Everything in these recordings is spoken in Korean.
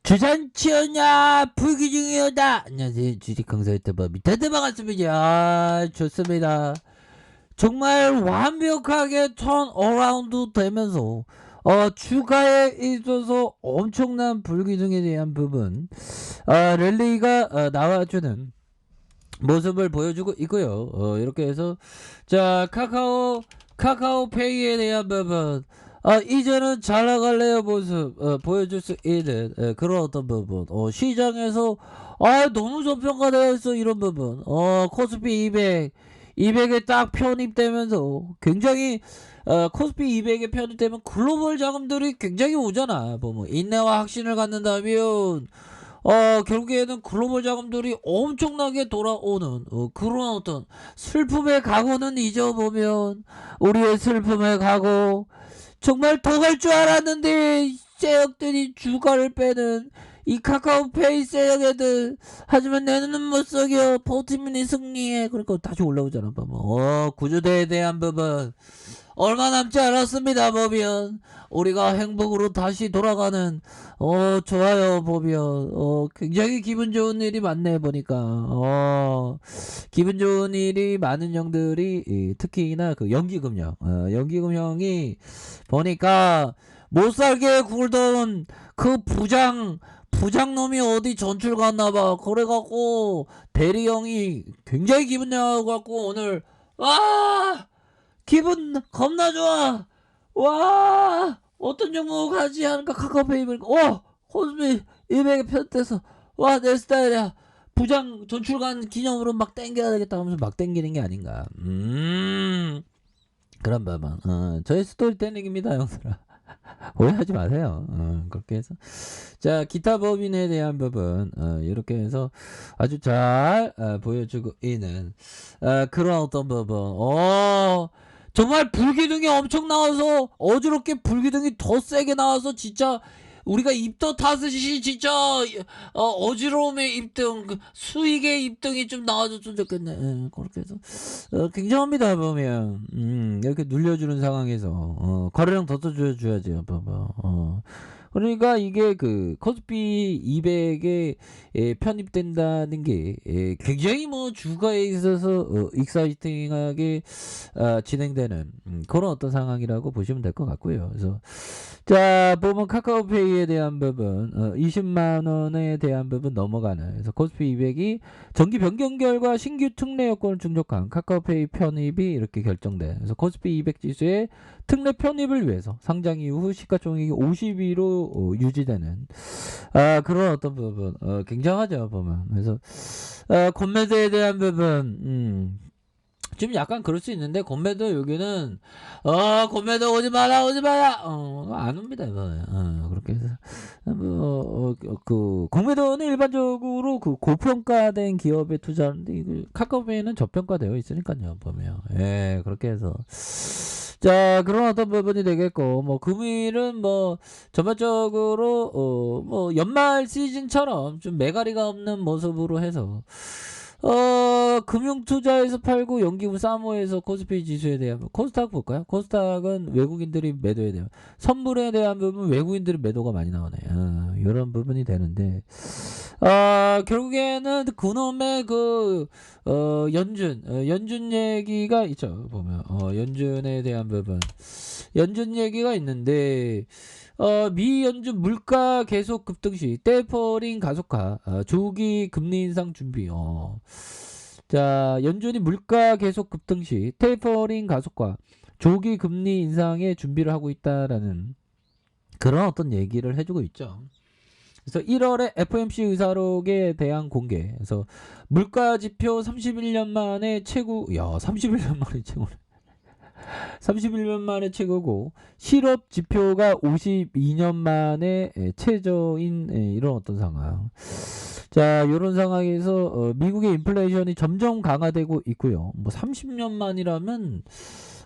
주산치였냐 불기중이었다. 안녕하세요, 주식강사 유튜버 밑에들 반갑습니다. 좋습니다. 정말 완벽하게 턴 어라운드 되면서 주가에 있어서 엄청난 불기둥에 대한 부분 랠리가 나와주는 모습을 보여주고 있고요. 이렇게 해서 자 카카오페이에 대한 부분 이제는 잘 나갈래요 모습 보여줄 수 있는 그런 어떤 부분 시장에서 너무 저평가되어 있어 이런 부분 코스피 200에 딱 편입되면서 굉장히 코스피 200에 편입되면 글로벌 자금들이 굉장히 오잖아. 뭐 인내와 확신을 갖는다면 결국에는 글로벌 자금들이 엄청나게 돌아오는 그런 어떤 슬픔의 각오는 잊어보면 우리의 슬픔의 각오 정말 더 갈 줄 알았는데 세력들이 주가를 빼는 이 카카오페이 세력애들 하지만 내 눈은 못 속여 버티면이 승리해. 그러니까 다시 올라오잖아. 구조대에 대한 부분 얼마 남지 않았습니다. 보면 우리가 행복으로 다시 돌아가는 좋아요. 보면 굉장히 기분 좋은 일이 많네. 보니까 기분 좋은 일이 많은 형들이 특히나 그 연기금형 연기금형이 보니까 못살게 굴던 그 부장놈이 어디 전출 갔나봐. 그래갖고 대리형이 굉장히 기분 나갖고 오늘 와 기분 겁나 좋아. 와 어떤 종목 하지 하니까 카카오페이 보니까 코스피 200에 편돼서 와 내 스타일이야. 부장 전출간 기념으로 막 땡겨야 되겠다 하면서 막 땡기는 게 아닌가. 그런 부분 저의 스토리텔링입니다 형들아. 오해하지 마세요. 그렇게 해서 자 기타 법인에 대한 부분 이렇게 해서 아주 잘 보여주고 있는 그런 어떤 부분 정말 불기둥이 엄청 나와서 어지럽게 불기둥이 더 세게 나와서 진짜 우리가 입더 타듯이 진짜 어지러움의 입등 수익의 입등이 좀 나와줬으면 좋겠네. 그렇게 해서 굉장합니다. 보면 이렇게 눌려주는 상황에서 거래량 더 써줘야지. 그러니까 이게 그 코스피 200에 편입된다는 게 굉장히 뭐 주가에 있어서 익사이팅하게 진행되는 그런 어떤 상황이라고 보시면 될 것 같고요. 그래서 자 보면 카카오페이에 대한 부분 20만원에 대한 부분 넘어가는 그래서 코스피 200이 정기 변경 결과 신규 특례 여건을 충족한 카카오페이 편입이 이렇게 결정돼. 그래서 코스피 200 지수의 특례 편입을 위해서 상장 이후 시가총액이 50위로 유지되는 그런 어떤 부분 굉장하죠 보면. 그래서 건매도에 대한 부분 좀 약간 그럴 수 있는데 건매도 여기는 건매도 오지 마라 안 옵니다. 그렇게 해서 그 공매도는 일반적으로 그 고평가된 기업에 투자하는데 이거 카카오페이는 저평가되어 있으니까요 보면 그렇게 해서 자 그런 어떤 부분이 되겠고 뭐 금일은 뭐 전반적으로 뭐 연말 시즌처럼 좀 매가리가 없는 모습으로 해서 금융투자에서 팔고 연기금 사모에서 코스피 지수에 대한 코스닥 볼까요? 코스닥은 외국인들이 매도에 대한 선물에 대한 부분 외국인들이 매도가 많이 나오네. 이런 부분이 되는데 결국에는 그놈의 그 연준 얘기가 있죠. 보면 연준에 대한 부분 연준 얘기가 있는데 미 연준 물가 계속 급등 시 테이퍼링 가속화 조기 금리 인상 준비 자 연준이 물가 계속 급등 시 테이퍼링 가속화 조기 금리 인상에 준비를 하고 있다라는 그런 어떤 얘기를 해주고 있죠. 그래서 1월에 FOMC 의사록에 대한 공개. 그래서 물가 지표 31년 만에 최고. 야, 31년 만에 최고네. 31년 만에 최고고 실업 지표가 52년 만에 최저인 이런 어떤 상황. 자, 이런 상황에서 미국의 인플레이션이 점점 강화되고 있고요. 뭐 30년 만이라면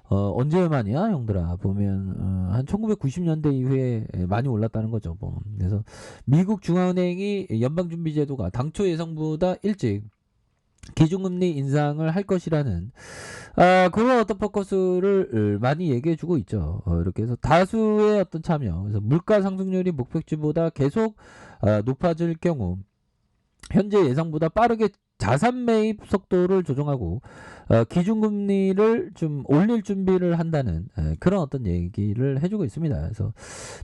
언제 만이야 형들아. 보면 한 1990년대 이후에 많이 올랐다는 거죠. 그래서 미국 중앙은행이 연방준비제도가 당초 예상보다 일찍 기준금리 인상을 할 것이라는 그런 어떤 포커스를 많이 얘기해주고 있죠. 이렇게 해서 다수의 어떤 참여, 그래서 물가 상승률이 목표치보다 계속 높아질 경우 현재 예상보다 빠르게 자산 매입 속도를 조정하고 기준금리를 좀 올릴 준비를 한다는 그런 어떤 얘기를 해주고 있습니다. 그래서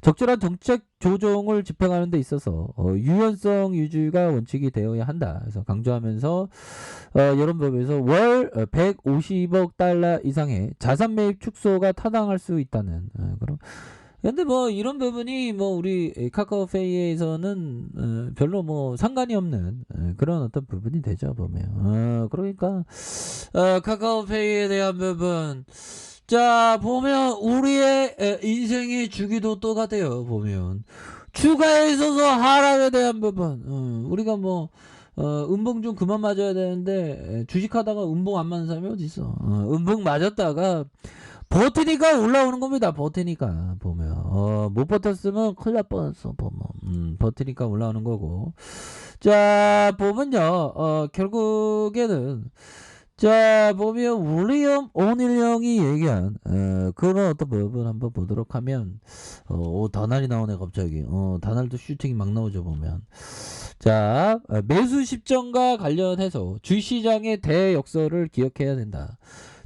적절한 정책 조정을 집행하는 데 있어서 유연성 유지가 원칙이 되어야 한다. 그래서 강조하면서 이런 법에서 월 150억 달러 이상의 자산 매입 축소가 타당할 수 있다는 그런. 근데 뭐 이런 부분이 뭐 우리 카카오페이에서는 별로 뭐 상관이 없는 그런 어떤 부분이 되죠 보면. 그러니까 카카오페이에 대한 부분, 자 보면 우리의 인생의 주기도 똑같아요. 보면 주가에 있어서 하락에 대한 부분, 우리가 뭐 음봉 좀 그만 맞아야 되는데 주식하다가 음봉 안 맞는 사람이 어디 있어. 음봉 맞았다가 버티니까 올라오는 겁니다. 버티니까 보면 못 버텼으면 큰일 날 뻔했어. 보면 버티니까 올라오는 거고. 자 보면요, 결국에는 자 보면 윌리엄 오닐령이 얘기한 그런 어떤 부분 한번 보도록 하면 다날이 나오네 갑자기. 다날도 슈팅이 막 나오죠 보면. 자 매수 십정과 관련해서 주시장의 대역설을 기억해야 된다.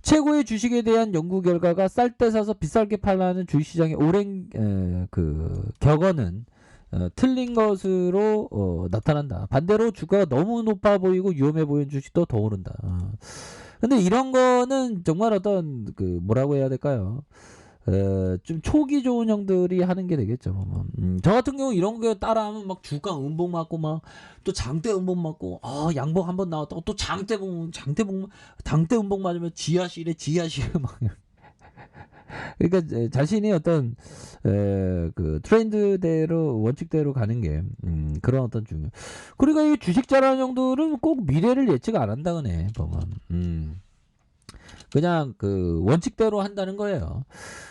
최고의 주식에 대한 연구 결과가 쌀 때 사서 비싸게 팔라는 주식시장의 오랜 격언은 틀린 것으로 나타난다. 반대로 주가가 너무 높아 보이고 위험해 보이는 주식도 더 오른다. 근데 이런 거는 정말 어떤 뭐라고 해야 될까요? 좀 초기 좋은 형들이 하는 게 되겠죠. 저 같은 경우 이런 거 따라하면 막 주가 음봉 맞고 막 또 장대 음봉 맞고 양봉 한번 나왔다고 또 장대 음봉 맞으면 지하실에 막 그러니까 자신이 어떤 트렌드대로 원칙대로 가는 게 그런 어떤 중요. 그러니까 이 주식 잘하는 형들은 꼭 미래를 예측 안 한다 그네 보면. 그냥 원칙대로 한다는 거예요.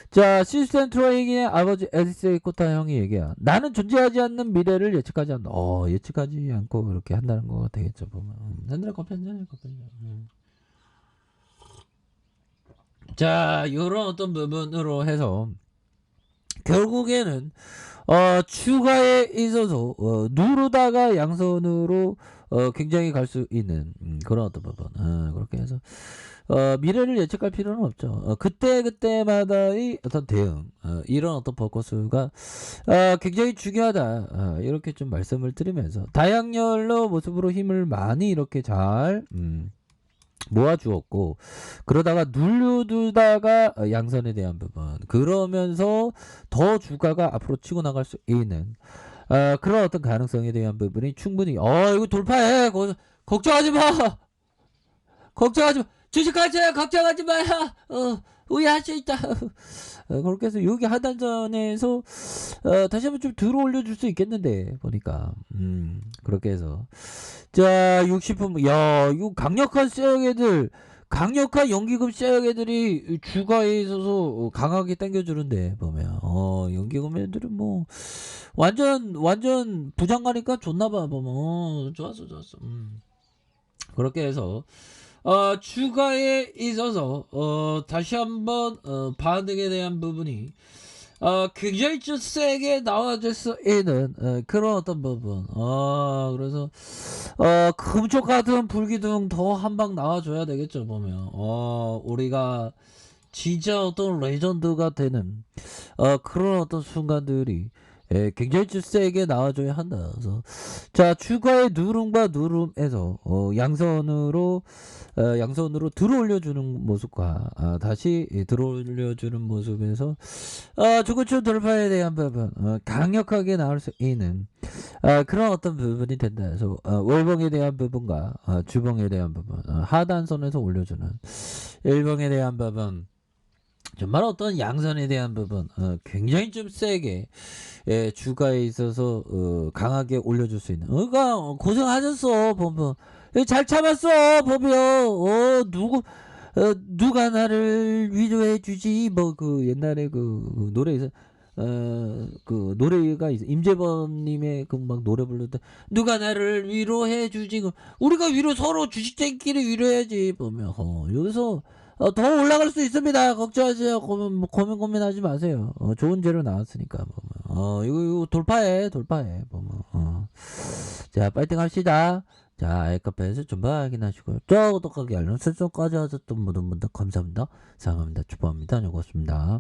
자, 시스템 트로잉의 아버지 에디스 코타 형이 얘기야. 나는 존재하지 않는 미래를 예측하지 않는다. 예측하지 않고 그렇게 한다는 거 되겠죠, 보면. 핸드라 커피 한잔해, 커피 한잔. 자, 이런 어떤 부분으로 해서 결국에는 추가에 있어서 누르다가 양선으로 굉장히 갈 수 있는 그런 어떤 부분. 그렇게 해서 미래를 예측할 필요는 없죠. 그때마다의 어떤 대응, 이런 어떤 포커스가 굉장히 중요하다. 이렇게 좀 말씀을 드리면서 다양연로 모습으로 힘을 많이 이렇게 잘 모아주었고, 그러다가 눌려두다가 양선에 대한 부분, 그러면서 더 주가가 앞으로 치고 나갈 수 있는 그런 어떤 가능성에 대한 부분이 충분히 이거 돌파해. 걱정하지 마. 걱정하지 마. 주식하세요. 걱정하지 마요. 우회할 수 있다. 그렇게 해서 여기 하단전에서 다시 한번 좀 들어 올려줄 수 있겠는데 보니까 그렇게 해서 자 60분 이거 강력한 쎄형애들, 강력한 연기금 쎄형애들이 주가에 있어서 강하게 당겨주는데 보면 연기금 애들은 뭐 완전 부장가니까 좋나봐 보면 좋았어. 그렇게 해서 주가에 있어서 다시 한번 반등에 대한 부분이 굉장히 좀 세게 나와줄 수 있는 그런 어떤 부분. 그래서 금쪽 같은 불기둥 더 한 방 나와줘야 되겠죠 보면. 우리가 진짜 어떤 레전드가 되는 그런 어떤 순간들이 굉장히 좀 세게 나와줘야 한다. 그래서 자 추가의 누름과 누름에서 양선으로 들어올려주는 모습과 다시 들어올려주는 모습에서 주구추 돌파에 대한 부분 강력하게 나올 수 있는 그런 어떤 부분이 된다. 그래서 월봉에 대한 부분과 주봉에 대한 부분, 하단선에서 올려주는 일봉에 대한 부분, 정말 어떤 양선에 대한 부분 굉장히 좀 세게 주가에 있어서 강하게 올려줄 수 있는. 그러니까 고생하셨어 보면. 잘 참았어 보면. 누가 나를 위로해 주지 뭐 옛날에 노래에서 그 노래가 임재범님의 그 막 노래 부를 때 누가 나를 위로해 주지. 우리가 위로 서로 주식쟁이끼리 위로해야지 보면. 여기서 더 올라갈 수 있습니다. 걱정하세요. 고민하지 마세요. 좋은 재료 나왔으니까 보면. 이거 돌파해 보면. 자, 파이팅 합시다. 자, 아이카페에서 좀봐 확인하시고요. 저 구독하기 알람 설정까지 하셨던 모든 분들 감사합니다. 사랑합니다. 축복합니다. 고맙습니다.